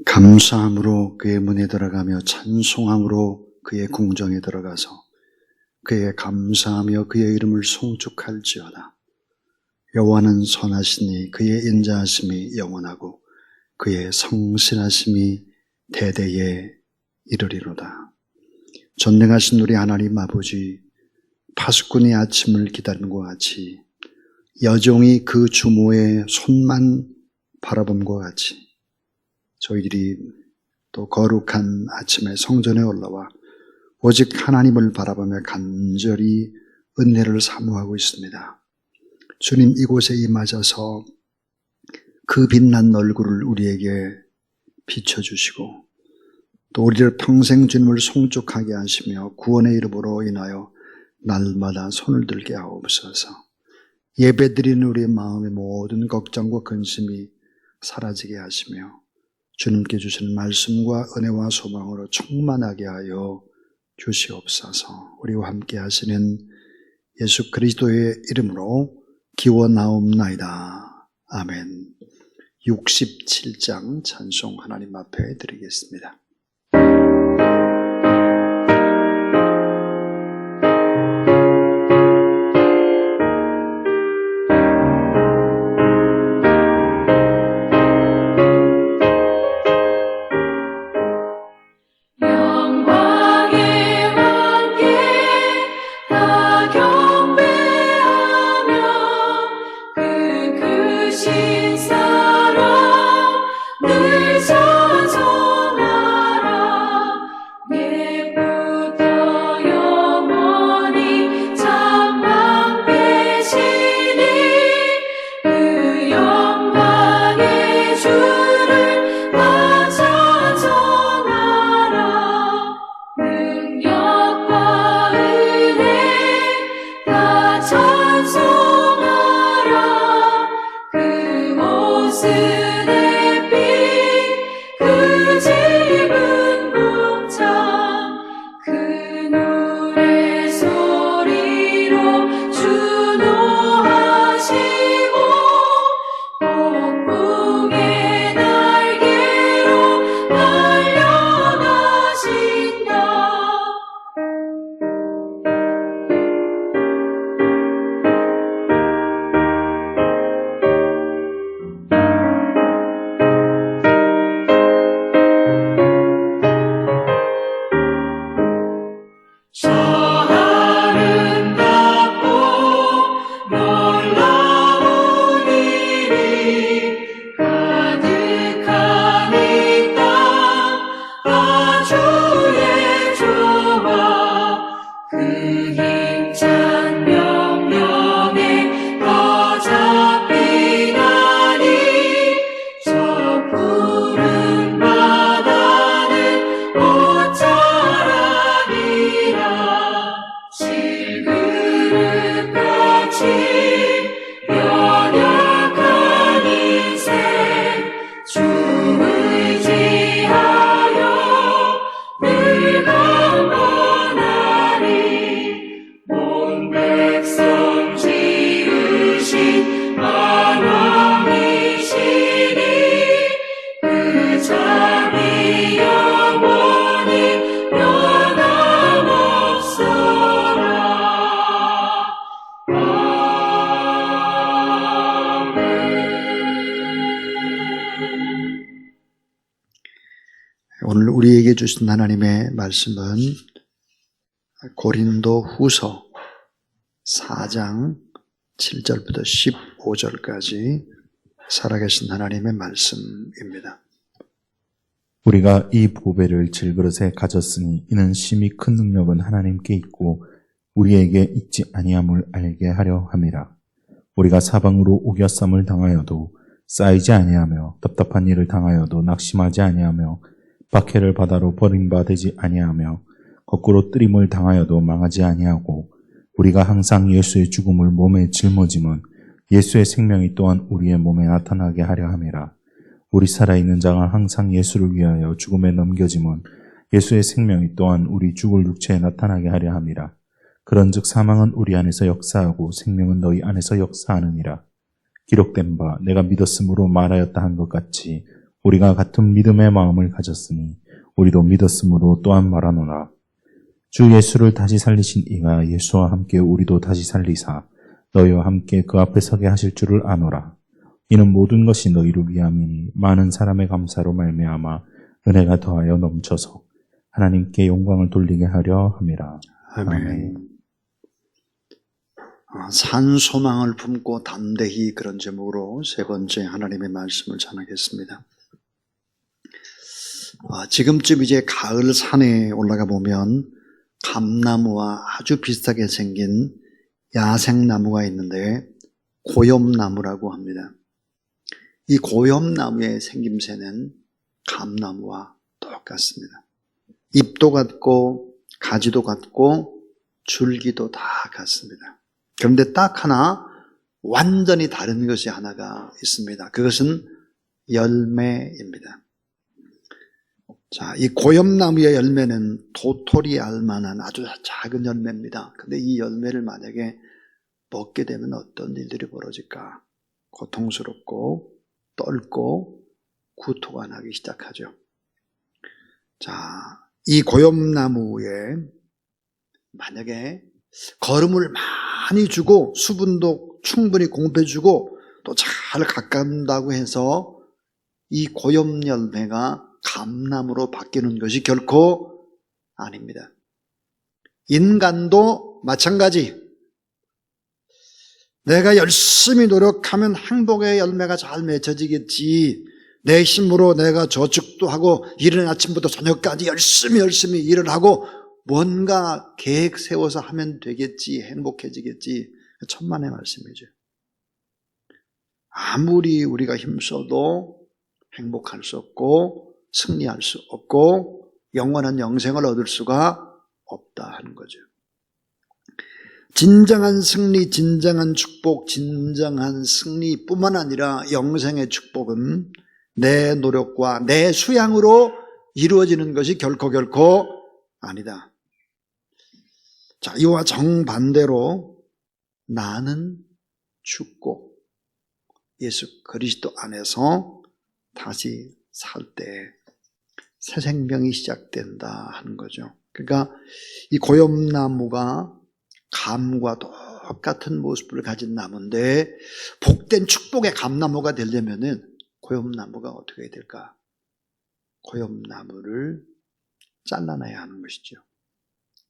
감사함으로 그의 문에 들어가며 찬송함으로 그의 궁정에 들어가서 그에게 감사하며 그의 이름을 송축할지어다. 여호와는 선하시니 그의 인자하심이 영원하고 그의 성실하심이 대대에 이르리로다. 전능하신 우리 하나님 아버지, 파수꾼이 아침을 기다리는 것 같이 여종이 그 주모의 손만 바라봄과 같이 저희들이 또 거룩한 아침에 성전에 올라와 오직 하나님을 바라보며 간절히 은혜를 사모하고 있습니다. 주님, 이곳에 임하셔서 그 빛난 얼굴을 우리에게 비춰주시고 또 우리를 평생 주님을 송축하게 하시며 구원의 이름으로 인하여 날마다 손을 들게 하옵소서. 예배드리는 우리의 마음의 모든 걱정과 근심이 사라지게 하시며 주님께 주신 말씀과 은혜와 소망으로 충만하게 하여 주시옵소서. 우리와 함께 하시는 예수 그리스도의 이름으로 기원하옵나이다. 아멘. 67장 찬송 하나님 앞에 드리겠습니다. 오늘 우리에게 주신 하나님의 말씀은 고린도 후서 4장 7절부터 15절까지 살아계신 하나님의 말씀입니다. 우리가 이 보배를 질그릇에 가졌으니 이는 심히 큰 능력은 하나님께 있고 우리에게 있지 아니함을 알게 하려 함이라. 우리가 사방으로 우겨쌈을 당하여도 쌓이지 아니하며 답답한 일을 당하여도 낙심하지 아니하며 박해를 바다로 버림받지 아니하며 거꾸로 뜨림을 당하여도 망하지 아니하고 우리가 항상 예수의 죽음을 몸에 짊어짐은 예수의 생명이 또한 우리의 몸에 나타나게 하려 함이라. 우리 살아있는 자가 항상 예수를 위하여 죽음에 넘겨짐은 예수의 생명이 또한 우리 죽을 육체에 나타나게 하려 함이라. 그런즉 사망은 우리 안에서 역사하고 생명은 너희 안에서 역사하느니라. 기록된 바 내가 믿었으므로 말하였다 한 것 같이 우리가 같은 믿음의 마음을 가졌으니 우리도 믿었으므로 또한 말하노라. 주 예수를 다시 살리신 이가 예수와 함께 우리도 다시 살리사 너희와 함께 그 앞에 서게 하실 줄을 아노라. 이는 모든 것이 너희를 위함이니 많은 사람의 감사로 말미암아 은혜가 더하여 넘쳐서 하나님께 영광을 돌리게 하려 함이라. 아멘. 산 소망을 품고 담대히, 그런 제목으로 세 번째 하나님의 말씀을 전하겠습니다. 지금쯤 이제 가을 산에 올라가 보면 감나무와 아주 비슷하게 생긴 야생나무가 있는데 고엽나무라고 합니다. 이 고엽나무의 생김새는 감나무와 똑같습니다. 잎도 같고 가지도 같고 줄기도 다 같습니다. 그런데 딱 하나 완전히 다른 것이 하나가 있습니다. 그것은 열매입니다. 자, 이 고엽나무의 열매는 도토리 알만한 아주 작은 열매입니다. 근데 이 열매를 만약에 먹게 되면 어떤 일들이 벌어질까? 고통스럽고 떨고 구토가 나기 시작하죠. 자, 이 고엽나무에 만약에 거름을 많이 주고 수분도 충분히 공급해주고 또 잘 가꾼다고 해서 이 고엽 열매가 감나무로 바뀌는 것이 결코 아닙니다. 인간도 마찬가지. 내가 열심히 노력하면 행복의 열매가 잘 맺혀지겠지. 내 힘으로 내가 저축도 하고 이른 아침부터 저녁까지 열심히 일을 하고 뭔가 계획 세워서 하면 되겠지, 행복해지겠지. 천만의 말씀이죠. 아무리 우리가 힘써도 행복할 수 없고 승리할 수 없고 영원한 영생을 얻을 수가 없다 하는 거죠. 진정한 승리, 진정한 축복, 진정한 승리뿐만 아니라 영생의 축복은 내 노력과 내 수양으로 이루어지는 것이 결코 아니다. 자, 이와 정반대로 나는 죽고 예수 그리스도 안에서 다시 살 때 새 생명이 시작된다 하는 거죠. 그러니까 이 고엽나무가 감과 똑같은 모습을 가진 나무인데 복된 축복의 감나무가 되려면은 고엽나무가 어떻게 해야 될까? 고엽나무를 잘라내야 하는 것이죠.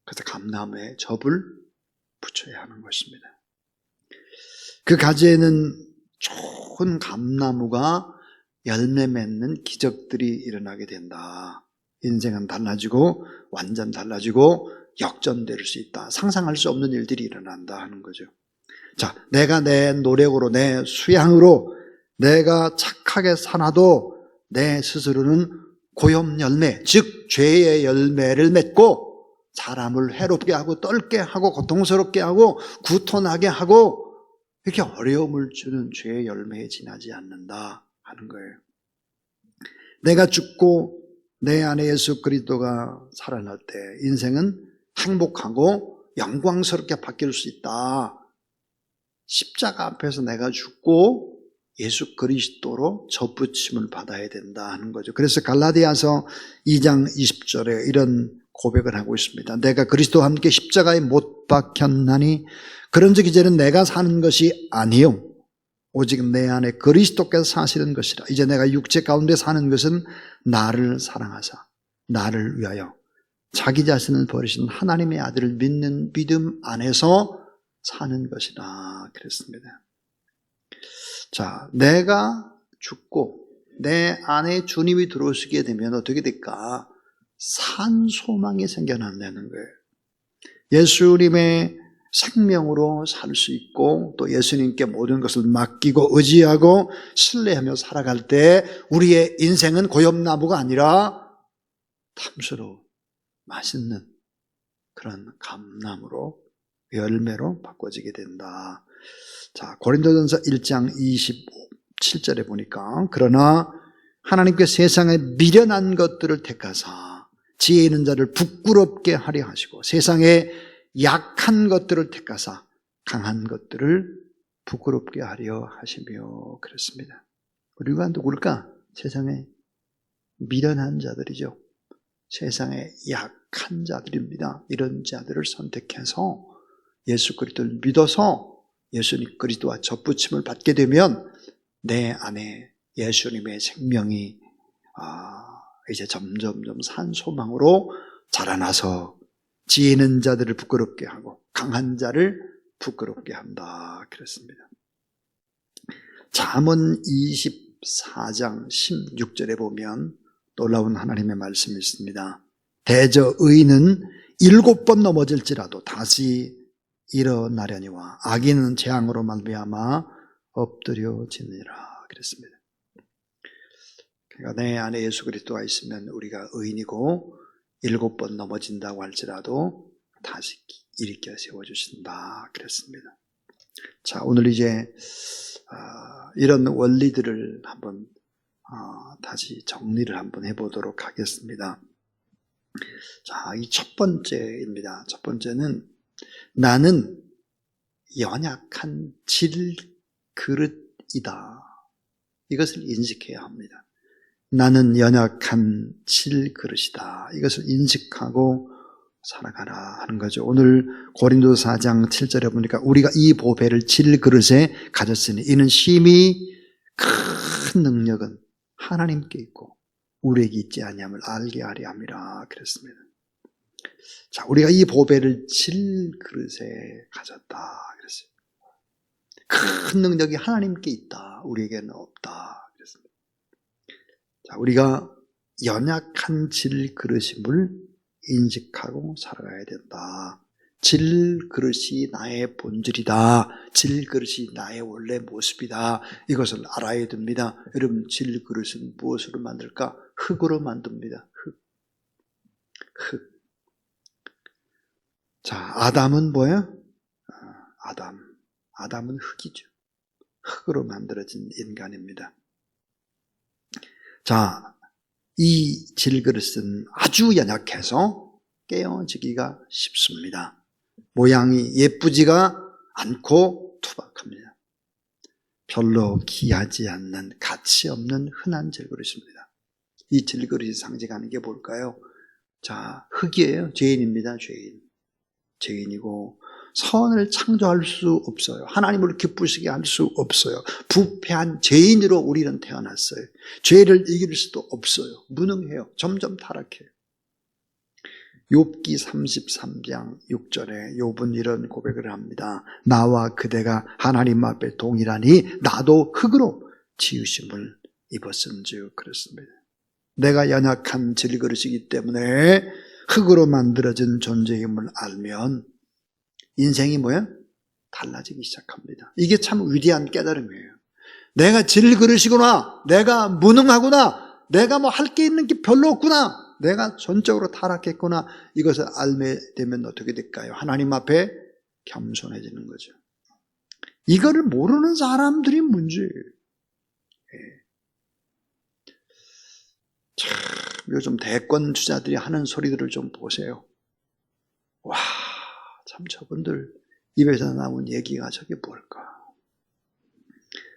그래서 감나무에 접을 붙여야 하는 것입니다. 그 가지에는 좋은 감나무가 열매 맺는 기적들이 일어나게 된다. 인생은 달라지고 완전 달라지고 역전될 수 있다. 상상할 수 없는 일들이 일어난다 하는 거죠. 자, 내가 내 노력으로 내 수양으로 내가 착하게 살아도 내 스스로는 고엽 열매, 즉 죄의 열매를 맺고 사람을 해롭게 하고 떨게 하고 고통스럽게 하고 구토나게 하고 이렇게 어려움을 주는 죄의 열매에 지나지 않는다 하는 거예요. 내가 죽고 내 안에 예수 그리스도가 살아날 때 인생은 행복하고 영광스럽게 바뀔 수 있다. 십자가 앞에서 내가 죽고 예수 그리스도로 접붙임을 받아야 된다 하는 거죠. 그래서 갈라디아서 2장 20절에 이런 고백을 하고 있습니다. 내가 그리스도와 함께 십자가에 못 박혔나니 그런즉 이제는 내가 사는 것이 아니요 오직 내 안에 그리스도께서 사시는 것이라. 이제 내가 육체 가운데 사는 것은 나를 사랑하사 나를 위하여 자기 자신을 버리신 하나님의 아들을 믿는 믿음 안에서 사는 것이라 그랬습니다. 자, 내가 죽고 내 안에 주님이 들어오시게 되면 어떻게 될까? 산 소망이 생겨난다는 거예요. 예수님의 생명으로 살 수 있고 또 예수님께 모든 것을 맡기고 의지하고 신뢰하며 살아갈 때 우리의 인생은 고엽나무가 아니라 탐스러운 맛있는 그런 감나무로 열매로 바꿔지게 된다. 자, 고린도전서 1장 27절에 보니까 그러나 하나님께 세상에 미련한 것들을 택하사 지혜 있는 자를 부끄럽게 하려 하시고 세상에 약한 것들을 택하사 강한 것들을 부끄럽게 하려 하시며 그랬습니다. 우리가 누굴까? 세상에 미련한 자들이죠. 세상에 약한 자들입니다. 이런 자들을 선택해서 예수 그리스도를 믿어서 예수님 그리스도와 접붙임을 받게 되면 내 안에 예수님의 생명이 이제 점점 산 소망으로 자라나서 지혜 있는 자들을 부끄럽게 하고 강한 자를 부끄럽게 한다 그랬습니다. 잠언 24장 16절에 보면 놀라운 하나님의 말씀이 있습니다. 대저 의인은 7번 넘어질지라도 다시 일어나려니와 악인은 재앙으로 말미암아 엎드려지느니라 그랬습니다. 그러니까 내 안에 예수 그리스도가 있으면 우리가 의인이고 7번 넘어진다고 할지라도 다시 일으켜 세워주신다 그랬습니다. 자, 오늘 이제 이런 원리들을 한번 다시 정리를 한번 해보도록 하겠습니다. 자, 이 첫 번째입니다. 첫 번째는 나는 연약한 질그릇이다. 이것을 인식해야 합니다. 나는 연약한 질그릇이다. 이것을 인식하고 살아가라 하는 거죠. 오늘 고린도서 4장 7절에 보니까 우리가 이 보배를 질그릇에 가졌으니 이는 심히 큰 능력은 하나님께 있고 우리에게 있지 아니함을 알게 하려 함이라 그랬습니다. 자, 우리가 이 보배를 질그릇에 가졌다 그랬어요. 큰 능력이 하나님께 있다. 우리에게는 없다 그랬습니다. 자, 우리가 연약한 질그릇임을 인식하고 살아가야 된다. 질그릇이 나의 본질이다. 질그릇이 나의 원래 모습이다. 이것을 알아야 됩니다. 여러분, 질그릇은 무엇으로 만들까? 흙으로 만듭니다. 흙. 자, 아담은 뭐예요? 아담은 흙이죠. 흙으로 만들어진 인간입니다. 자, 이 질그릇은 아주 연약해서 깨어지기가 쉽습니다. 모양이 예쁘지가 않고 투박합니다. 별로 귀하지 않는 가치 없는 흔한 질그릇입니다. 이 질그릇이 상징하는 게 뭘까요? 자, 흙이에요. 죄인입니다. 죄인이고 선을 창조할 수 없어요. 하나님을 기쁘시게 할 수 없어요. 부패한 죄인으로 우리는 태어났어요. 죄를 이길 수도 없어요. 무능해요. 점점 타락해요. 욥기 33장 6절에 욥은 이런 고백을 합니다. 나와 그대가 하나님 앞에 동일하니 나도 흙으로 지으심을 입었은즉 그랬습니다. 내가 연약한 질그릇이기 때문에 흙으로 만들어진 존재임을 알면 인생이 뭐야? 달라지기 시작합니다. 이게 참 위대한 깨달음이에요. 내가 질그릇이구나. 내가 무능하구나. 내가 뭐 할 게 있는 게 별로 없구나. 내가 전적으로 타락했구나. 이것을 알게 되면 어떻게 될까요? 하나님 앞에 겸손해지는 거죠. 이거를 모르는 사람들이 문제예요. 참 요즘 대권 주자들이 하는 소리들을 좀 보세요. 와, 참 저분들 입에서 나온 얘기가 저게 뭘까?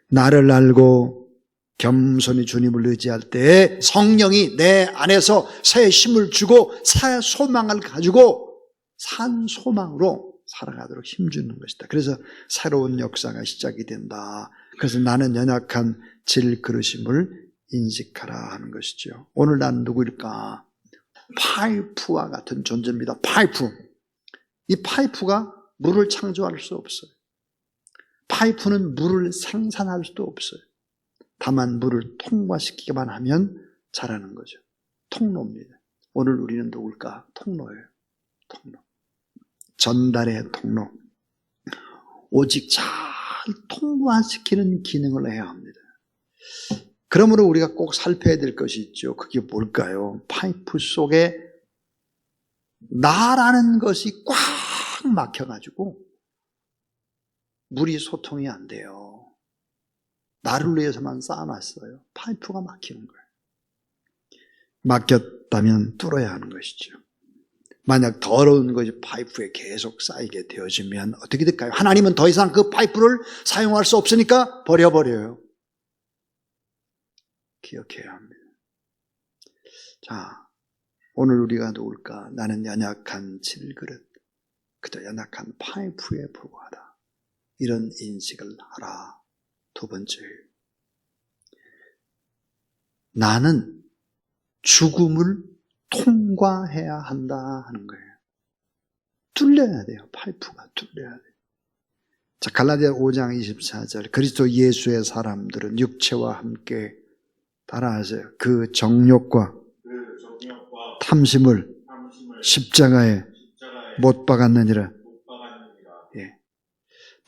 나를 알고 겸손히 주님을 의지할 때 성령이 내 안에서 새 힘을 주고 새 소망을 가지고 산 소망으로 살아가도록 힘주는 것이다. 그래서 새로운 역사가 시작이 된다. 그래서 나는 연약한 질그릇임을 인식하라 하는 것이죠. 오늘 난 누구일까? 파이프와 같은 존재입니다. 파이프. 이 파이프가 물을 창조할 수 없어요. 파이프는 물을 생산할 수도 없어요. 다만 물을 통과시키기만 하면 자라는 거죠. 통로입니다. 오늘 우리는 누굴까? 통로예요. 통로. 전달의 통로. 오직 잘 통과시키는 기능을 해야 합니다. 그러므로 우리가 꼭 살펴야 될 것이 있죠. 그게 뭘까요? 파이프 속에 나라는 것이 꽉 막혀가지고 물이 소통이 안 돼요. 나를 위해서만 쌓아놨어요. 파이프가 막히는 거예요. 막혔다면 뚫어야 하는 것이죠. 만약 더러운 것이 파이프에 계속 쌓이게 되어지면 어떻게 될까요? 하나님은 더 이상 그 파이프를 사용할 수 없으니까 버려버려요. 기억해야 합니다. 자, 오늘 우리가 누굴까? 나는 연약한 질그릇, 그저 연약한 파이프에 불과하다. 이런 인식을 하라. 두 번째, 나는 죽음을 통과해야 한다 하는 거예요. 뚫려야 돼요. 파이프가 뚫려야 돼요. 자, 갈라디아 5장 24절, 그리스도 예수의 사람들은 육체와 함께 따라하세요. 그 정욕과 탐심을 십자가에 못 박았느니라. 예.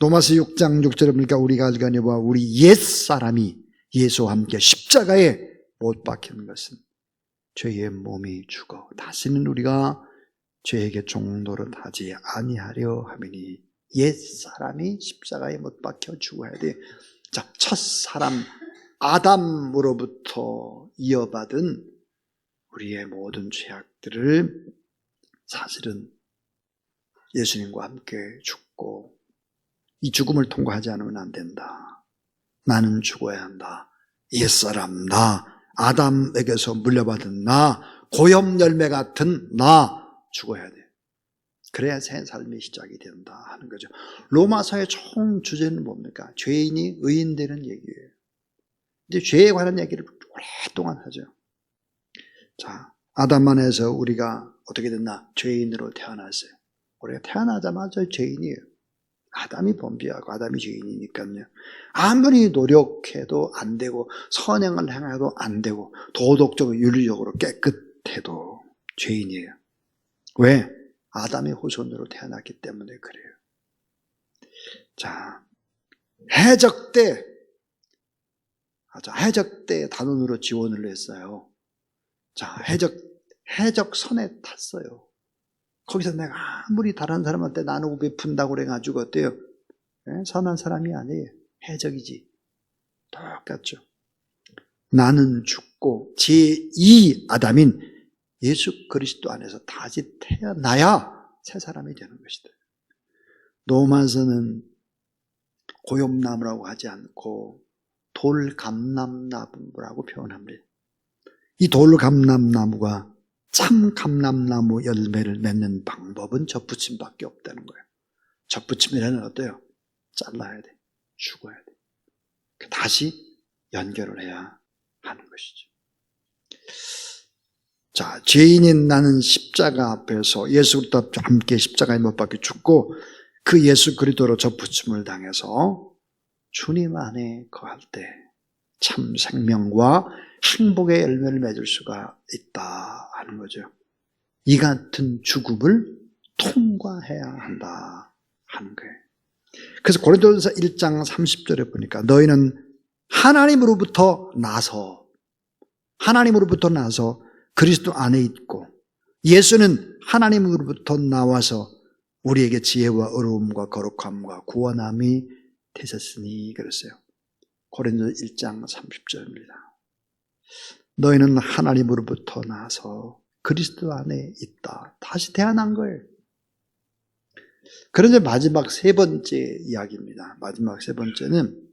로마서 6장 6절에 보니까 우리가 알거니와 우리 옛사람이 예수와 함께 십자가에 못 박힌 것은 죄의 몸이 죽어 다시는 우리가 죄에게 종노릇 하지 아니하려 함이니, 옛사람이 십자가에 못 박혀 죽어야 돼. 자, 첫사람 아담으로부터 이어받은 우리의 모든 죄악들을 사실은 예수님과 함께 죽고, 이 죽음을 통과하지 않으면 안 된다. 나는 죽어야 한다. 옛사람 나, 아담에게서 물려받은 나, 고염 열매 같은 나 죽어야 돼. 그래야 새 삶이 시작이 된다 하는 거죠. 로마서의 총 주제는 뭡니까? 죄인이 의인 되는 얘기예요. 이제 죄에 관한 얘기를 오랫동안 하죠. 자, 아담 안에서 우리가 어떻게 됐나? 죄인으로 태어났어요. 우리가 태어나자마자 죄인이에요. 아담이 범죄하고 아담이 죄인이니까요. 아무리 노력해도 안 되고 선행을 행해도 안 되고 도덕적으로 윤리적으로 깨끗해도 죄인이에요. 왜? 아담의 후손으로 태어났기 때문에 그래요. 자, 해적 때 단원으로 지원을 했어요. 자, 해적선에 탔어요. 거기서 내가 아무리 다른 사람한테 나누고 베푼다고 그래가지고 어때요? 선한 사람이 아니에요. 해적이지. 똑같죠. 나는 죽고 제2 아담인 예수 그리스도 안에서 다시 태어나야 새 사람이 되는 것이다. 로마서는 고염나무라고 하지 않고 돌감람나무라고 표현합니다. 이 돌감람나무가 참 감람나무 열매를 맺는 방법은 접붙임밖에 없다는 거예요. 접붙임이라는 어때요? 잘라야 돼. 죽어야 돼. 다시 연결을 해야 하는 것이죠. 자, 죄인인 나는 십자가 앞에서 예수 그리스도와 함께 십자가에 못 박혀 죽고 그 예수 그리스도로 접붙임을 당해서 주님 안에 거할 때 참 생명과 행복의 열매를 맺을 수가 있다 하는 거죠. 이 같은 죽음을 통과해야 한다 하는 거예요. 그래서 고린도전서 1장 30절에 보니까 너희는 하나님으로부터 나서 그리스도 안에 있고 예수는 하나님으로부터 나와서 우리에게 지혜와 의로움과 거룩함과 구원함이 되셨으니 그랬어요. 고린도전서 1장 30절입니다. 너희는 하나님으로부터 나서 그리스도 안에 있다. 다시 태어난 거예요. 그런데 마지막 세 번째 이야기입니다. 마지막 세 번째는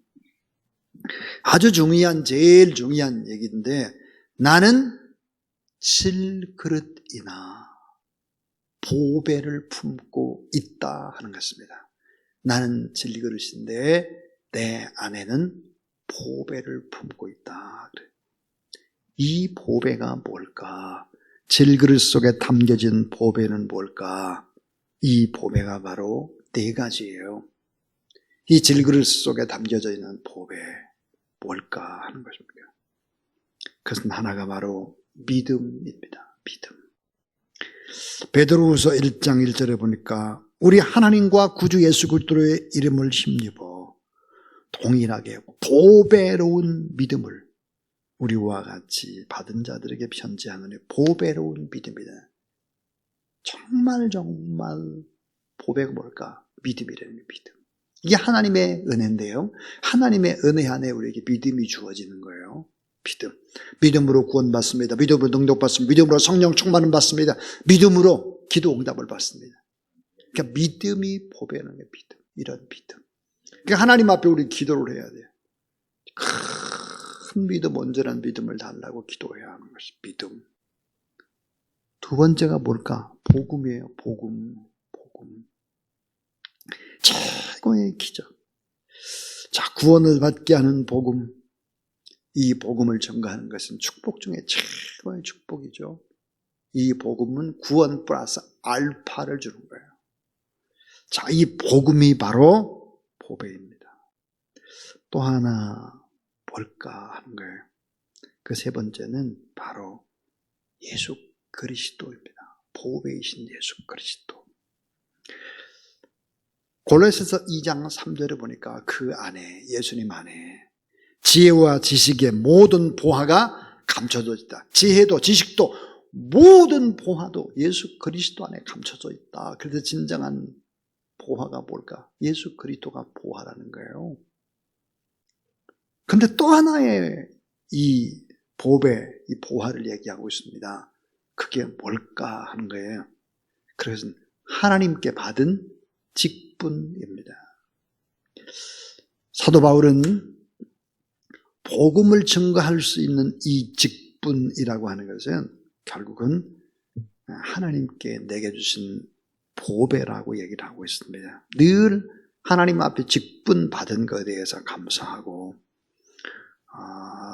아주 제일 중요한 얘기인데, 나는 질그릇이나 보배를 품고 있다 하는 것입니다. 나는 질그릇인데 내 안에는 보배를 품고 있다. 이 보배가 뭘까? 질그릇 속에 담겨진 보배는 뭘까? 이 보배가 바로 네 가지예요. 이 질그릇 속에 담겨져 있는 보배 뭘까 하는 것입니다. 그것은 하나가 바로 믿음입니다. 믿음. 베드로후서 1장 1절에 보니까 우리 하나님과 구주 예수 그리스도의 이름을 힘입어 동일하게 보배로운 믿음을 우리와 같이 받은 자들에게 편지하노니, 보배로운 믿음이다. 정말 보배가 뭘까? 믿음이라는 믿음. 이게 하나님의 은혜인데요. 하나님의 은혜 안에 우리에게 믿음이 주어지는 거예요. 믿음으로 구원받습니다. 믿음으로 능력받습니다. 믿음으로 성령 충만을 받습니다. 믿음으로 기도 응답을 받습니다. 그러니까 믿음이 보배는 게 믿음. 이런 믿음. 그러니까 하나님 앞에 우리 기도를 해야 돼요. 큰 믿음, 온전한 믿음을 달라고 기도해야 하는 것이 믿음. 두 번째가 뭘까? 복음이에요. 복음. 최고의 기적. 자, 구원을 받게 하는 복음. 이 복음을 전가하는 것은 축복 중에 최고의 축복이죠. 이 복음은 구원 플러스 알파를 주는 거예요. 자, 이 복음이 바로 보배입니다. 또 하나 뭘까 하는 거예요. 그 세 번째는 바로 예수 그리스도입니다. 보배이신 예수 그리스도. 골로새서 2장 3절에 보니까 그 안에, 예수님 안에 지혜와 지식의 모든 보화가 감춰져 있다. 지혜도 지식도 모든 보화도 예수 그리스도 안에 감춰져 있다. 그래서 진정한 보화가 뭘까? 예수 그리스도가 보화라는 거예요. 근데 또 하나의 이 보배, 이 보화를 얘기하고 있습니다. 그게 뭘까 하는 거예요. 그것은 하나님께 받은 직분입니다. 사도 바울은 복음을 증거할 수 있는 이 직분이라고 하는 것은 결국은 하나님께 내게 주신 보배라고 얘기를 하고 있습니다. 늘 하나님 앞에 직분 받은 것에 대해서 감사하고,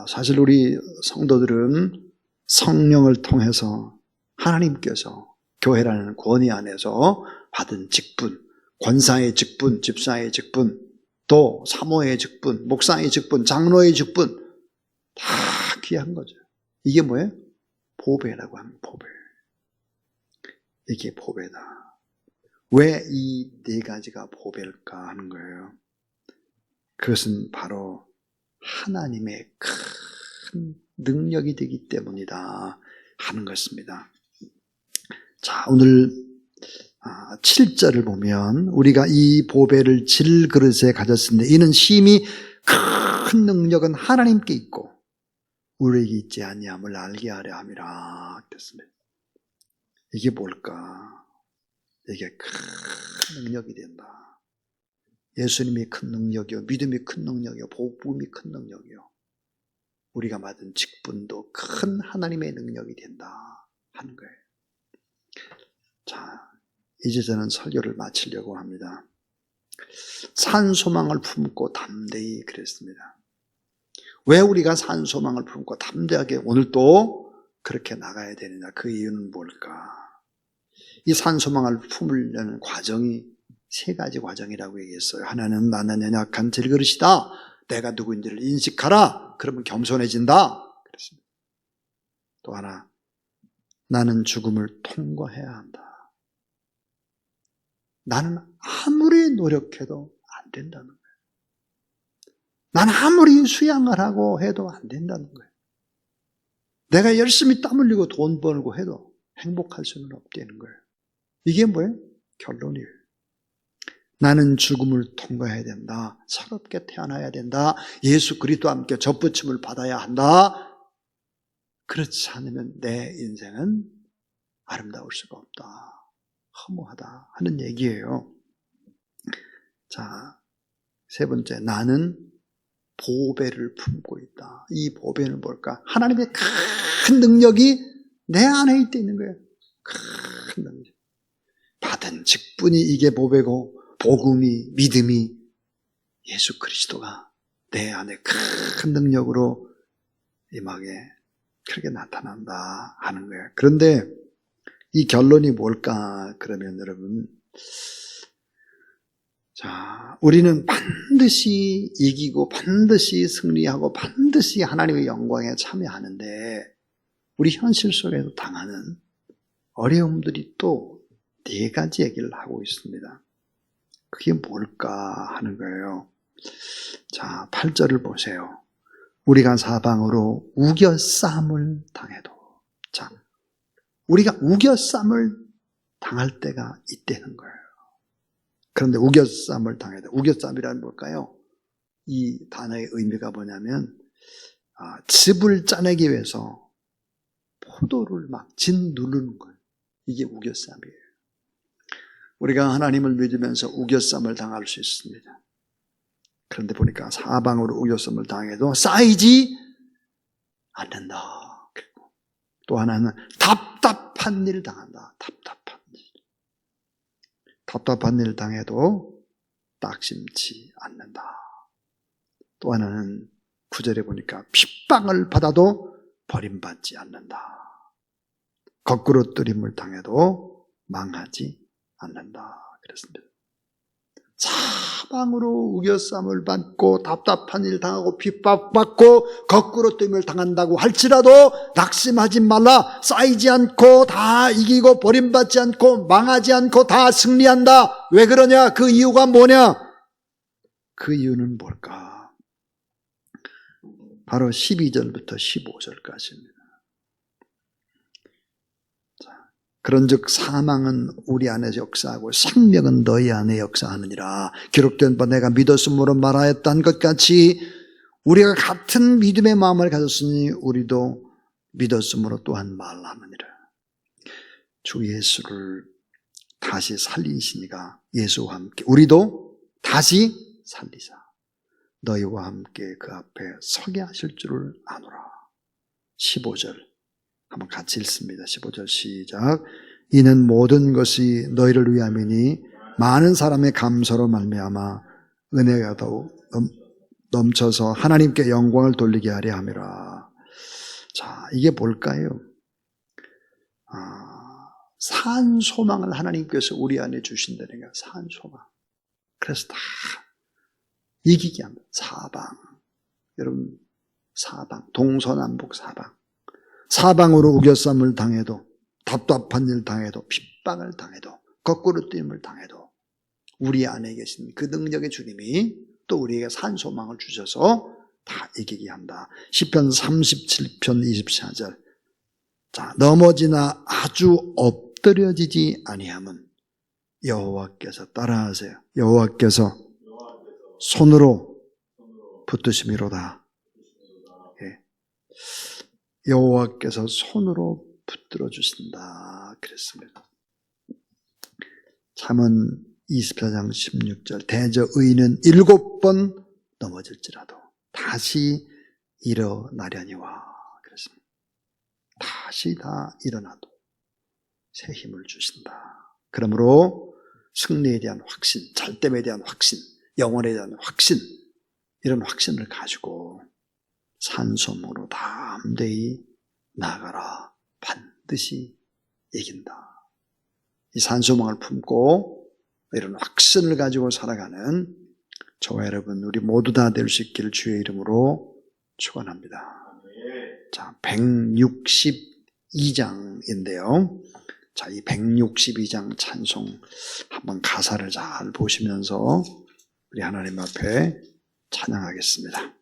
사실 우리 성도들은 성령을 통해서 하나님께서 교회라는 권위 안에서 받은 직분, 권사의 직분, 집사의 직분, 또 사모의 직분, 목사의 직분, 장로의 직분, 다 귀한 거죠. 이게 뭐예요? 보배라고 하는 보배. 이게 보배다. 왜 이 네 가지가 보배일까 하는 거예요. 그것은 바로 하나님의 큰 능력이 되기 때문이다 하는 것입니다. 자, 오늘 7절을 보면 우리가 이 보배를 질그릇에 가졌으니 이는 심히 큰 능력은 하나님께 있고 우리에게 있지 아니함을 알게 하려 함이라 됐습니다. 이게 뭘까? 이게 큰 능력이 된다. 예수님이 큰 능력이요, 믿음이 큰 능력이요, 복음이 큰 능력이요, 우리가 받은 직분도 큰 하나님의 능력이 된다 하는 거예요. 자, 이제 저는 설교를 마치려고 합니다. 산소망을 품고 담대히 그랬습니다. 왜 우리가 산소망을 품고 담대하게 오늘 또 그렇게 나가야 되느냐? 그 이유는 뭘까? 이 산소망을 품으려는 과정이 세 가지 과정이라고 얘기했어요. 하나는 나는 연약한 질그릇이다. 내가 누구인지를 인식하라. 그러면 겸손해진다. 그랬습니다. 또 하나, 나는 죽음을 통과해야 한다. 나는 아무리 노력해도 안 된다는 거예요. 나는 아무리 수양을 하고 해도 안 된다는 거예요. 내가 열심히 땀 흘리고 돈 벌고 해도 행복할 수는 없다는 거예요. 이게 뭐예요? 결론이에요. 나는 죽음을 통과해야 된다. 새롭게 태어나야 된다. 예수 그리스도와 함께 접붙임을 받아야 한다. 그렇지 않으면 내 인생은 아름다울 수가 없다. 허무하다 하는 얘기예요. 자, 세 번째, 나는 보배를 품고 있다. 이 보배는 뭘까? 하나님의 큰 능력이 내 안에 있는 거예요. 큰 능력. 받은 직분이 이게 보배고, 복음이, 믿음이, 예수 그리스도가 내 안에 큰 능력으로 임하게 그렇게 나타난다 하는 거예요. 그런데 이 결론이 뭘까? 그러면 여러분, 자, 우리는 반드시 이기고 반드시 승리하고 반드시 하나님의 영광에 참여하는데 우리 현실 속에서 당하는 어려움들이 또 네 가지 얘기를 하고 있습니다. 그게 뭘까 하는 거예요. 자, 8절을 보세요. 우리가 사방으로 우겨쌈을 당해도, 자, 우리가 우겨쌈을 당할 때가 있다는 거예요. 그런데 우겨쌈을 당해도, 우겨쌈이란 뭘까요? 이 단어의 의미가 뭐냐면 즙을 짜내기 위해서 포도를 막 짓누르는 거예요. 이게 우겨쌈이에요. 우리가 하나님을 믿으면서 우겨쌈을 당할 수 있습니다. 그런데 보니까 사방으로 우겨쌈을 당해도 쌓이지 않는다. 또 하나는 답답한 일 당한다. 답답한 일. 답답한 일 당해도 낙심치 않는다. 또 하나는 9절에 보니까 핍박을 받아도 버림받지 않는다. 거꾸로 뜨림을 당해도 망하지 않는다. 그랬습니다. 사방으로 우겨쌈을 받고 답답한 일 당하고 핍박받고 거꾸로 뜨림을 당한다고 할지라도 낙심하지 말라. 쌓이지 않고 다 이기고 버림받지 않고 망하지 않고 다 승리한다. 왜 그러냐? 그 이유가 뭐냐? 그 이유는 뭘까? 바로 12절부터 15절까지입니다. 그런즉 사망은 우리 안에서 역사하고 생명은 너희 안에 역사하느니라. 기록된 바 내가 믿었으므로 말하였던 것 같이 우리가 같은 믿음의 마음을 가졌으니 우리도 믿었으므로 또한 말하느니라. 주 예수를 다시 살리시니가 예수와 함께 우리도 다시 살리사 너희와 함께 그 앞에 서게 하실 줄을 아노라. 15절 한번 같이 읽습니다. 15절 시작. 이는 모든 것이 너희를 위함이니 많은 사람의 감사로 말미암아 은혜가 더욱 넘쳐서 하나님께 영광을 돌리게 하려 함이라. 자, 이게 뭘까요? 산 소망을 하나님께서 우리 안에 주신다는 거야. 산 소망. 그래서 다 이기게 합니다. 사방. 여러분, 사방. 동서남북 사방. 사방으로 우겨쌈을 당해도 답답한 일 당해도 핍박을 당해도 거꾸로 뛰임을 당해도 우리 안에 계신 그 능력의 주님이 또 우리에게 산소망을 주셔서 다 이기게 한다. 시편 37편 24절. 자, 넘어지나 아주 엎드려지지 아니함은 여호와께서 따라하세요. 여호와께서 손으로 붙드심이로다. 예. 여호와께서 손으로 붙들어 주신다. 그랬습니다. 잠언 24장 16절. 대저 의인은 7번 넘어질지라도 다시 일어나려니와. 그랬습니다. 다시 다 일어나도 새 힘을 주신다. 그러므로 승리에 대한 확신, 잘됨에 대한 확신, 영원에 대한 확신, 이런 확신을 가지고 산소문으로 담대히 나아가라. 반드시 이긴다. 이 산소망을 품고 이런 확신을 가지고 살아가는 저와 여러분 우리 모두 다 될 수 있기를 주의 이름으로 축원합니다. 자, 162장인데요. 자, 이 162장 찬송 한번 가사를 잘 보시면서 우리 하나님 앞에 찬양하겠습니다.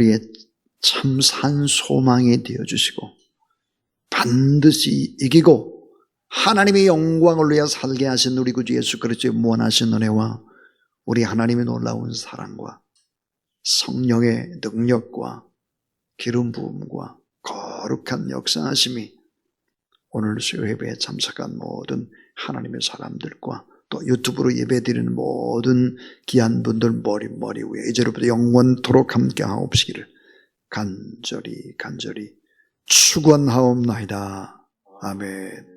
우리의 참 산 소망이 되어주시고 반드시 이기고 하나님의 영광을 위해 살게 하신 우리 구주 예수 그리스도의 무한하신 은혜와 우리 하나님의 놀라운 사랑과 성령의 능력과 기름 부음과 거룩한 역사하심이 오늘 수요 예배에 참석한 모든 하나님의 사람들과 또 유튜브로 예배드리는 모든 귀한 분들 머리 위에 이제로부터 영원토록 함께 하옵시기를 간절히 축원하옵나이다. 아멘.